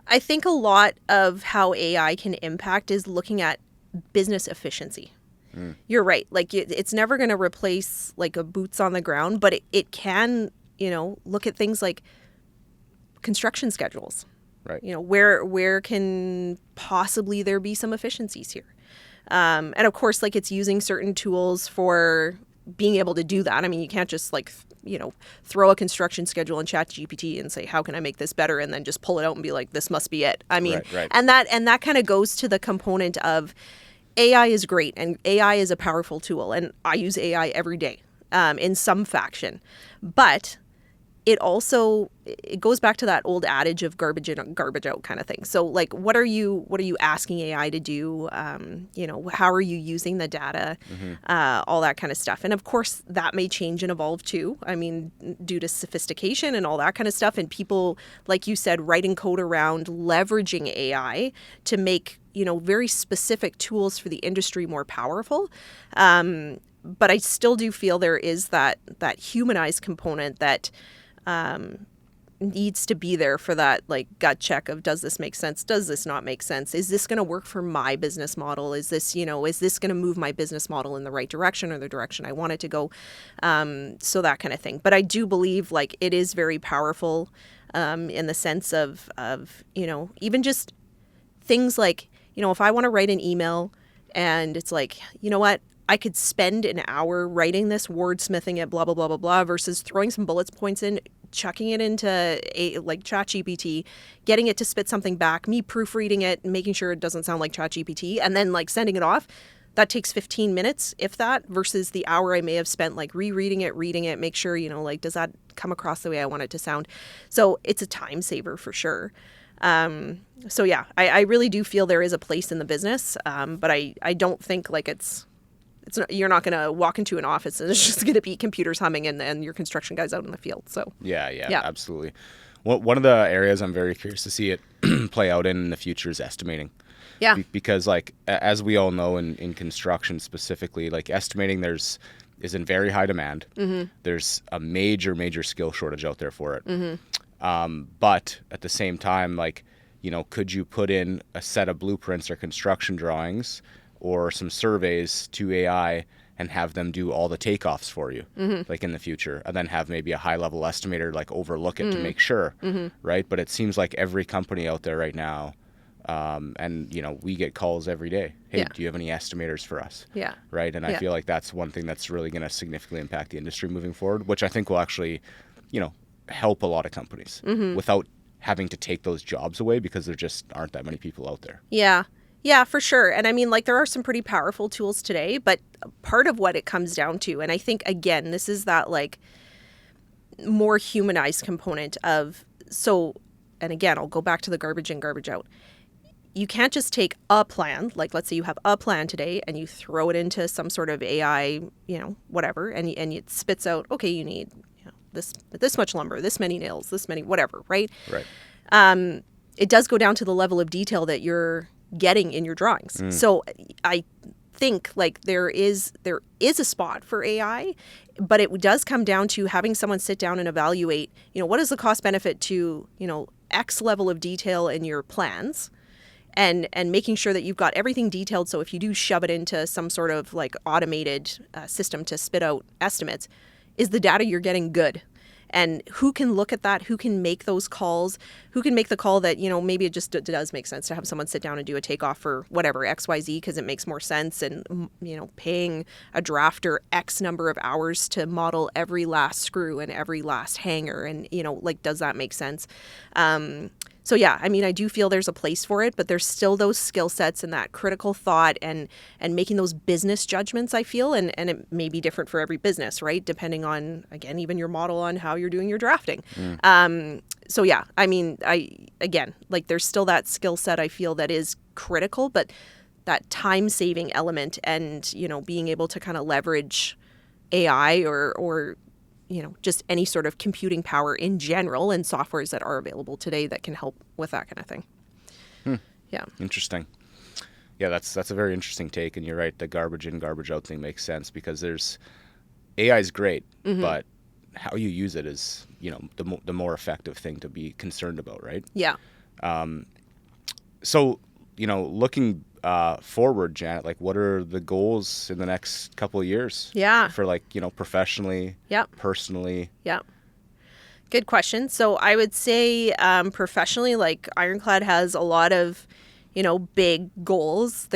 I think a lot of how AI can impact is looking at business efficiency. You're right. Like it's never going to replace like a boots on the ground, but it can, look at things like construction schedules. Right. Where can possibly there be some efficiencies here? And of course, like it's using certain tools for being able to do that. I mean, you can't just like, throw a construction schedule in ChatGPT and say, how can I make this better? And then just pull it out and be like, this must be it. I mean, right. and that kind of goes to the component of AI is great and AI is a powerful tool. And I use AI every day in some faction. But it goes back to that old adage of garbage in, garbage out kind of thing. So like, what are you asking AI to do? How are you using the data? All that kind of stuff. And of course that may change and evolve too. I mean, due to sophistication and all that kind of stuff. And people, like you said, writing code around leveraging AI to make, very specific tools for the industry more powerful. But I still do feel there is that humanized component that needs to be there for that like gut check of, does this make sense? Does this not make sense? Is this going to work for my business model? Is this going to move my business model in the right direction or the direction I want it to go? So that kind of thing. But I do believe like it is very powerful in the sense of even just things like, if I want to write an email and it's like, you know what? I could spend an hour writing this, wordsmithing it, blah, blah, blah, blah, blah, versus throwing some bullet points in, chucking it into like ChatGPT, getting it to spit something back, me proofreading it, making sure it doesn't sound like ChatGPT, and then like sending it off. That takes 15 minutes, if that, versus the hour I may have spent like rereading it, reading it, make sure, like, does that come across the way I want it to sound? So it's a time saver for sure. So yeah, I really do feel there is a place in the business, but I don't think like it's not, you're not going to walk into an office and it's just going to be computers humming and your construction guys out in the field. So yeah, absolutely. One of the areas I'm very curious to see it play out in the future is estimating. Yeah. Because like, as we all know in construction specifically, like estimating is in very high demand. There's a major skill shortage out there for it. But at the same time, like, could you put in a set of blueprints or construction drawings or some surveys to AI and have them do all the takeoffs for you, like in the future, and then have maybe a high-level estimator like overlook it to make sure, right? But it seems like every company out there right now, and we get calls every day. Hey, do you have any estimators for us? Yeah. Right. And I feel like that's one thing that's really going to significantly impact the industry moving forward, which I think will actually, help a lot of companies without having to take those jobs away because there just aren't that many people out there. Yeah, for sure. And I mean, like, there are some pretty powerful tools today, but part of what it comes down to, and I think, again, this is that, like, more humanized component of, and again, I'll go back to the garbage in, garbage out. You can't just take a plan, like, let's say you have a plan today, and you throw it into some sort of AI, whatever, and it spits out, okay, you need, this much lumber, this many nails, this many, whatever, right? Right. It does go down to the level of detail that you're getting in your drawings. So I think like there is a spot for AI, but it does come down to having someone sit down and evaluate, what is the cost benefit to, X level of detail in your plans, and making sure that you've got everything detailed. So if you do shove it into some sort of like automated system to spit out estimates, is the data you're getting good? And who can look at that? Who can make those calls? Who can make the call that, maybe it just does make sense to have someone sit down and do a takeoff for whatever, XYZ, because it makes more sense. And, paying a drafter X number of hours to model every last screw and every last hanger. And, does that make sense? So yeah, I mean, I do feel there's a place for it, but there's still those skill sets and that critical thought and making those business judgments, I feel, and it may be different for every business, right? Depending on, again, even your model on how you're doing your drafting. So yeah, I mean, there's still that skill set I feel that is critical, but that time-saving element and, being able to kind of leverage AI or just any sort of computing power in general and softwares that are available today that can help with that kind of thing. Yeah. Interesting. Yeah, that's a very interesting take. And you're right. The garbage in, garbage out thing makes sense because AI is great, but how you use it is, the more effective thing to be concerned about, right? Yeah. So, looking forward, Janet, like what are the goals in the next couple of years? Yeah. For professionally, personally? Yeah. Good question. So I would say professionally, like Ironclad has a lot of, big goals.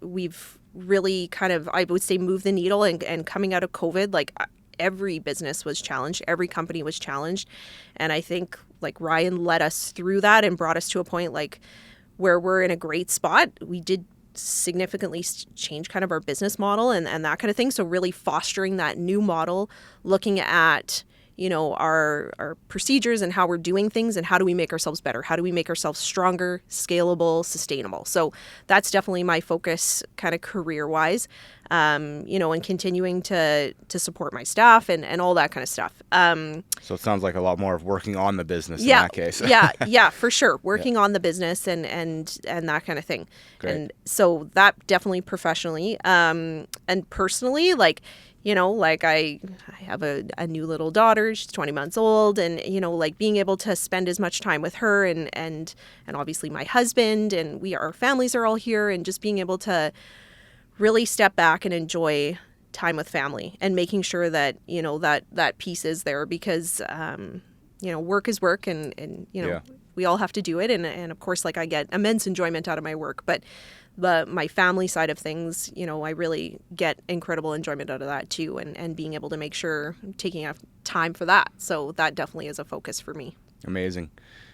We've really kind of, I would say, moved the needle and coming out of COVID, like every business was challenged. Every company was challenged. And I think like Ryan led us through that and brought us to a point like where we're in a great spot. We did significantly change kind of our business model and that kind of thing. So really fostering that new model, looking at, our procedures and how we're doing things and how do we make ourselves better? How do we make ourselves stronger, scalable, sustainable? So that's definitely my focus kind of career-wise, and continuing to support my staff and all that kind of stuff. So it sounds like a lot more of working on the business in that case. yeah, for sure. Working on the business and that kind of thing. Great. And so that definitely professionally, and personally, I have a new little daughter. She's 20 months old, and being able to spend as much time with her and obviously my husband, and our families are all here, and just being able to really step back and enjoy time with family and making sure that that piece is there because work is work and we all have to do it, and of course I get immense enjoyment out of my work, but my family side of things, I really get incredible enjoyment out of that too, and being able to make sure I'm taking enough time for that. So that definitely is a focus for me. Amazing.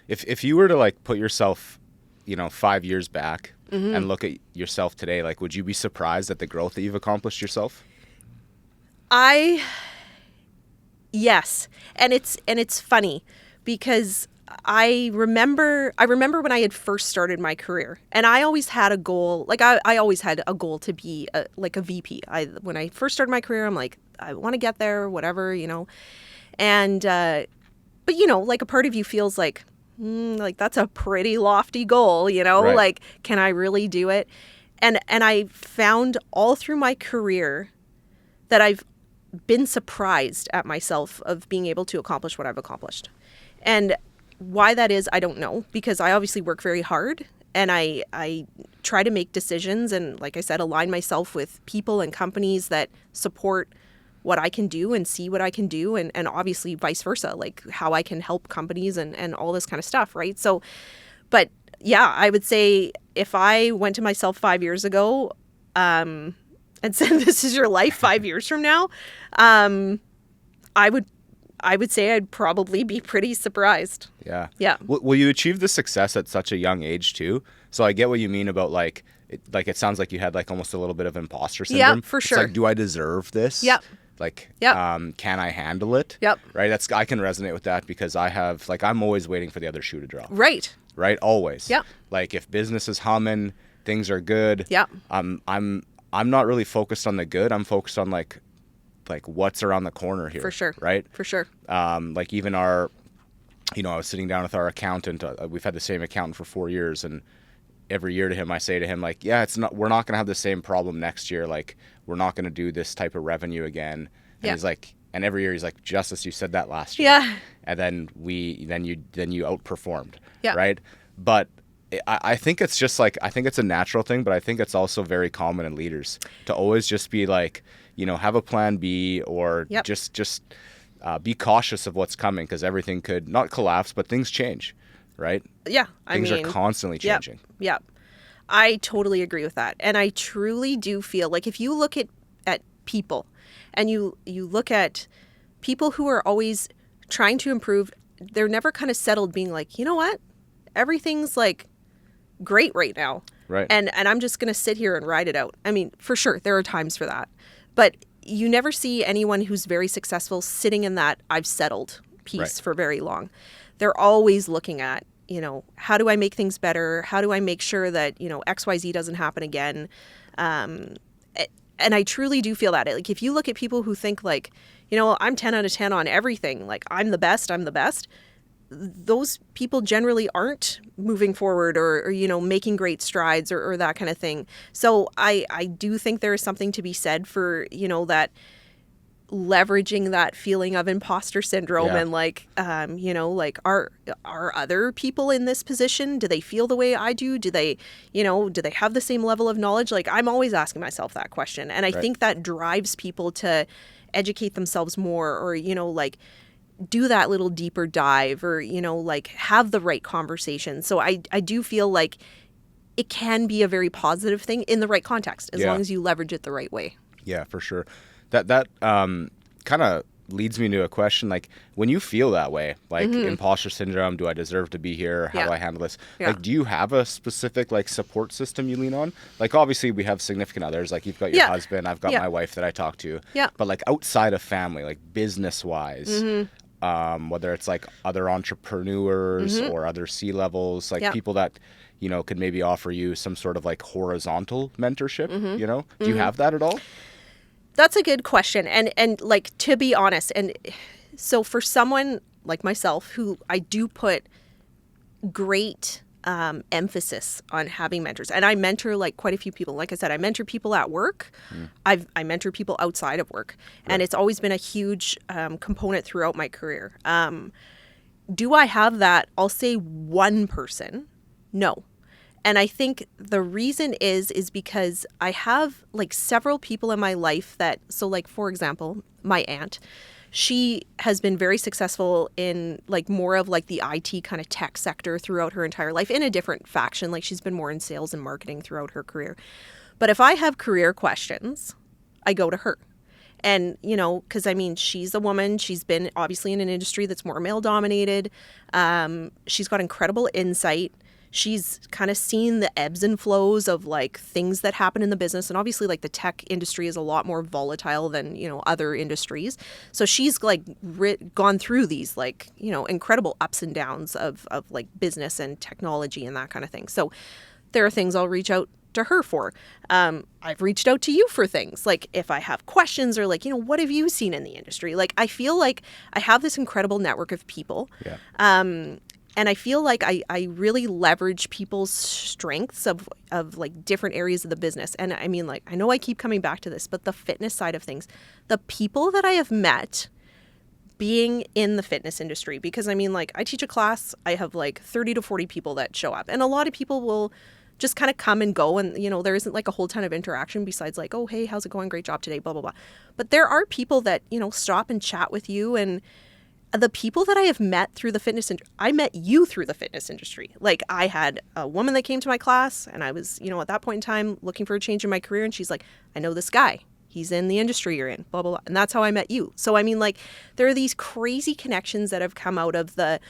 If you were to put yourself, 5 years back and look at yourself today, would you be surprised at the growth that you've accomplished yourself? Yes. And it's funny because I remember when I had first started my career, and I always had a goal. I always had a goal to be a VP. When I first started my career, I'm like, I want to get there, whatever, and, but a part of you feels like that's a pretty lofty goal, Right. Can I really do it? And I found all through my career that I've been surprised at myself of being able to accomplish what I've accomplished. And why that is, I don't know, because I obviously work very hard and I try to make decisions and, like I said, align myself with people and companies that support what I can do and see what I can do, and obviously vice versa, how I can help companies and all this kind of stuff, right? So, but yeah, I would say if I went to myself 5 years ago and said, this is your life 5 years from now, I would say I'd probably be pretty surprised. Yeah. Yeah. Will you achieve the success at such a young age too? So I get what you mean about it sounds like you had almost a little bit of imposter syndrome. Yeah, for It's sure. do I deserve this? Yep. Can I handle it? Yep. Right. I can resonate with that because I have I'm always waiting for the other shoe to drop. Right. Right. Always. Yep. If business is humming, things are good. Yep. I'm not really focused on the good. I'm focused on what's around the corner here. For sure. Right. For sure. Even our, I was sitting down with our accountant. We've had the same accountant for 4 years, and every year to him, I say to him, we're not going to have the same problem next year. We're not going to do this type of revenue again. And he's and every year he's like, Justice, you said that last year. Yeah. And then you outperformed. Yeah. Right. But I think it's just like, I think it's a natural thing, but I think it's also very common in leaders to always just be like, have a plan B, or Yep. just be cautious of what's coming, because everything could not collapse, but things change, right? Yeah. Things are constantly Yep. changing. Yep. I totally agree with that. And I truly do feel like if you look at people and you look at people who are always trying to improve, they're never kind of settled being like, you know what? Everything's like great right now. Right. And I'm just going to sit here and ride it out. I mean, for sure, there are times for that. But you never see anyone who's very successful sitting in that I've settled piece Right. for very long. They're always looking at, how do I make things better? How do I make sure that, XYZ doesn't happen again? And I truly do feel that. Like, if you look at people who think like, I'm 10 out of 10 on everything, like I'm the best, those people generally aren't moving forward or making great strides or that kind of thing. So I do think there is something to be said for, that leveraging that feeling of imposter syndrome. Yeah. And like, like are other people in this position? Do they feel the way I do? Do they have the same level of knowledge? Like, I'm always asking myself that question. And I Right. think that drives people to educate themselves more, or, like do that little deeper dive, or, like have the right conversation. So I do feel like it can be a very positive thing in the right context, as Yeah. long as you leverage it the right way. Yeah, for sure. That kind of leads me to a question, like, when you feel that way, like imposter syndrome, do I deserve to be here? How Yeah. do I handle this? Yeah. Like, do you have a specific like support system you lean on? Like, obviously we have significant others, like you've got your Yeah. husband, I've got Yeah. my wife that I talk to. Yeah. But like outside of family, like business wise, whether it's like other entrepreneurs or other C-levels, like Yeah. people that, could maybe offer you some sort of like horizontal mentorship, Do you have that at all? That's a good question. And like, to be honest, and so for someone like myself, who I do put great emphasis on having mentors, and I mentor like quite a few people. Like I said, I mentor people at work. I mentor people outside of work, and it's always been a huge component throughout my career. Do I have that? I'll say one person. No. And I think the reason is because I have like several people in my life that, so like, for example, my aunt, she has been very successful in like more of like the IT kind of tech sector throughout her entire life, in a different faction. Like, she's been more in sales and marketing throughout her career. But if I have career questions, I go to her. And, because I mean, she's a woman. She's been obviously in an industry that's more male dominated. She's got incredible insight. She's kind of seen the ebbs and flows of like things that happen in the business. And obviously like the tech industry is a lot more volatile than, other industries. So she's like gone through these like, incredible ups and downs of like business and technology and that kind of thing. So there are things I'll reach out to her for. I've reached out to you for things like if I have questions, or like, what have you seen in the industry? Like, I feel like I have this incredible network of people. Yeah. And I feel like I really leverage people's strengths of like different areas of the business. And I mean, like, I know I keep coming back to this, but the fitness side of things, the people that I have met being in the fitness industry, because I mean, like, I teach a class, I have like 30 to 40 people that show up, and a lot of people will just kind of come and go, and there isn't like a whole ton of interaction besides like, oh, hey, how's it going? Great job today, blah, blah, blah. But there are people that, stop and chat with you. And the people that I have met through the fitness industry, I met you through the fitness industry. Like, I had a woman that came to my class, and I was, at that point in time looking for a change in my career. And she's like, I know this guy. He's in the industry you're in, blah, blah, blah. And that's how I met you. So, I mean, like, there are these crazy connections that have come out of the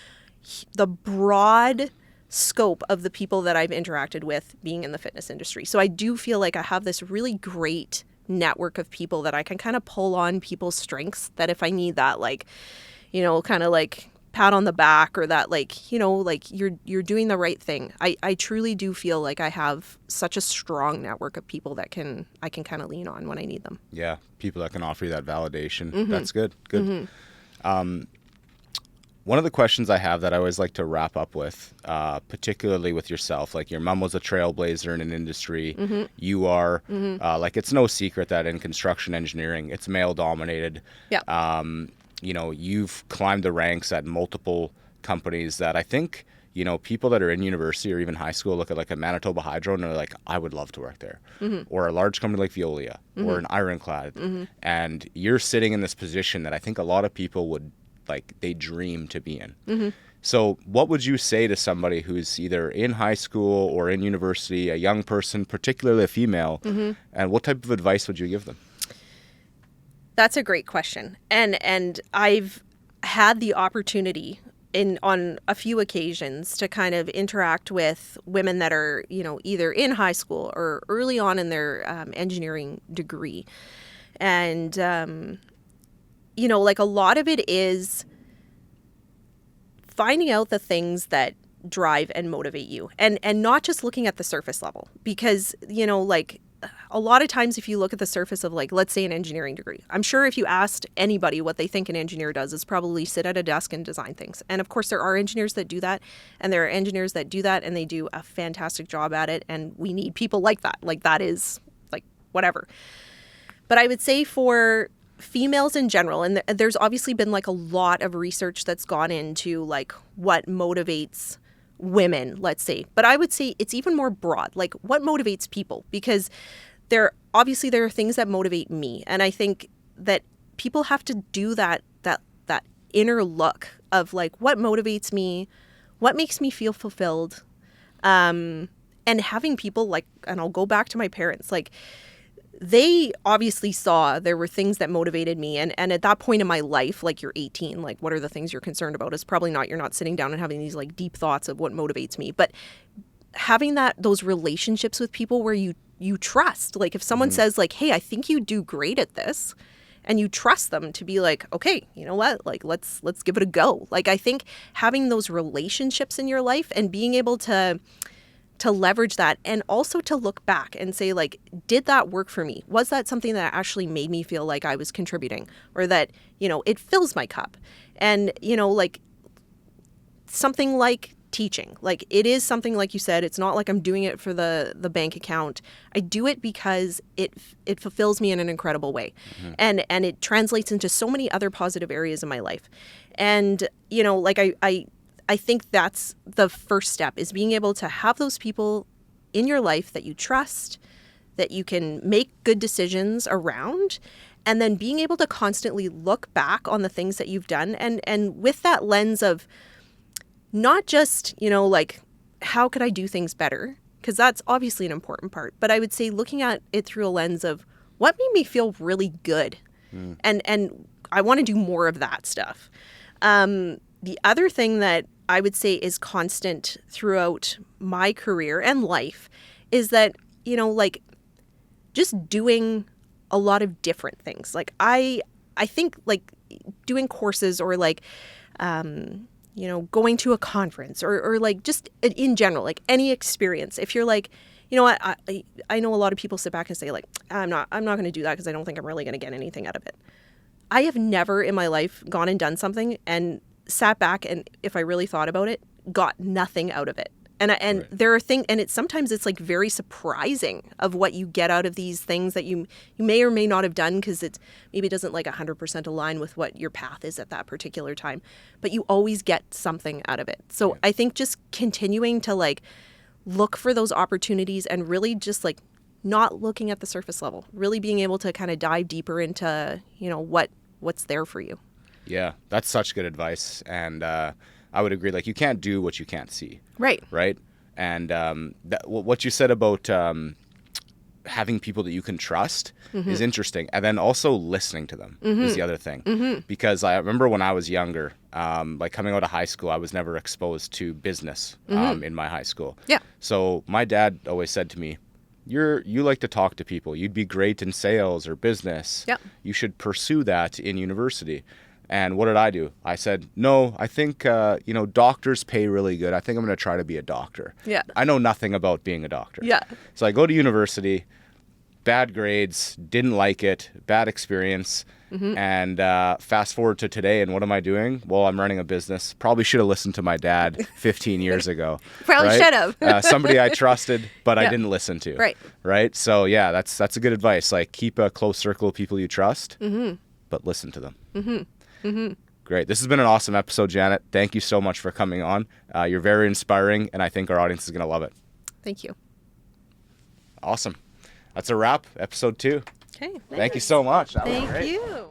broad scope of the people that I've interacted with being in the fitness industry. So I do feel like I have this really great network of people that I can kind of pull on people's strengths, that if I need that, like, kind of like pat on the back, or that like, like you're doing the right thing. I truly do feel like I have such a strong network of people that I can kind of lean on when I need them. Yeah. People that can offer you that validation. That's good. Good. One of the questions I have that I always like to wrap up with, particularly with yourself, like your mom was a trailblazer in an industry. You are, like, it's no secret that in construction engineering, it's male dominated. Yeah. You've climbed the ranks at multiple companies that I think, you know, people that are in university or even high school look at like a Manitoba Hydro and they're like, I would love to work there. Or a large company like Veolia or an Ironclad. And you're sitting in this position that I think a lot of people would, like, they dream to be in. So what would you say to somebody who's either in high school or in university, a young person, particularly a female, and what type of advice would you give them? That's a great question. And I've had the opportunity on a few occasions to kind of interact with women that are, you know, either in high school or early on in their engineering degree. And, you know, like a lot of it is finding out the things that drive and motivate you and not just looking at the surface level, because, you know, like a lot of times if you look at the surface of, like, let's say an engineering degree, I'm sure if you asked anybody what they think an engineer does, is probably sit at a desk and design things. And of course there are engineers that do that, and there are engineers that do that and they do a fantastic job at it, and we need people like that. Like, that is like whatever. But I would say for females in general, and there's obviously been like a lot of research that's gone into like what motivates women, let's say, but I would say it's even more broad, like what motivates people, because there are things that motivate me, and I think that people have to do that inner look of like what motivates me, what makes me feel fulfilled, and having people like, and I'll go back to my parents, like they obviously saw there were things that motivated me. And at that point in my life, like you're 18, like what are the things you're concerned about? It's probably not, you're not sitting down and having these like deep thoughts of what motivates me. But having those relationships with people where you trust, like if someone says like, hey, I think you do great at this, and you trust them to be like, okay, you know what, like let's give it a go. Like I think having those relationships in your life and being able to leverage that, and also to look back and say like, did that work for me? Was that something that actually made me feel like I was contributing, or that, you know, it fills my cup? And, you know, like something like teaching, like it is something, like you said, it's not like I'm doing it for the bank account. I do it because it fulfills me in an incredible way. And it translates into so many other positive areas in my life. And, you know, like I think that's the first step, is being able to have those people in your life that you trust, that you can make good decisions around, and then being able to constantly look back on the things that you've done, and with that lens of not just, you know, like, how could I do things better? Because that's obviously an important part. But I would say looking at it through a lens of what made me feel really good. And I want to do more of that stuff. The other thing that I would say is constant throughout my career and life is that, you know, like just doing a lot of different things. Like I think like doing courses, or like, you know, going to a conference, or like just in general, like any experience. If you're like, you know what, I know a lot of people sit back and say like, I'm not going to do that because I don't think I'm really going to get anything out of it. I have never in my life gone and done something and sat back and, if I really thought about it, got nothing out of it. And right. There are things, and sometimes it's like very surprising of what you get out of these things that you may or may not have done, because maybe it doesn't like 100% align with what your path is at that particular time, but you always get something out of it. So yeah. I think just continuing to like look for those opportunities, and really just like not looking at the surface level, really being able to kind of dive deeper into, you know, what's there for you. Yeah, that's such good advice. And I would agree. Like, you can't do what you can't see. Right. Right. And what you said about having people that you can trust is interesting. And then also listening to them is the other thing. Because I remember when I was younger, like coming out of high school, I was never exposed to business in my high school. Yeah. So my dad always said to me, you like to talk to people. You'd be great in sales or business. Yep. You should pursue that in university. And what did I do? I said, no, I think, you know, doctors pay really good. I think I'm going to try to be a doctor. Yeah. I know nothing about being a doctor. Yeah. So I go to university, bad grades, didn't like it, bad experience. And fast forward to today, and what am I doing? Well, I'm running a business. Probably should have listened to my dad 15 years ago. Probably should have. Somebody I trusted, but I didn't listen to. Right. Right. So yeah, that's a good advice. Like, keep a close circle of people you trust, but listen to them. Great. This has been an awesome episode, Janet. Thank you so much for coming on. You're very inspiring, and I think our audience is going to love it. Thank you. Awesome. That's a wrap. Episode 2. Okay. Thank you so much. That was Thank great. you.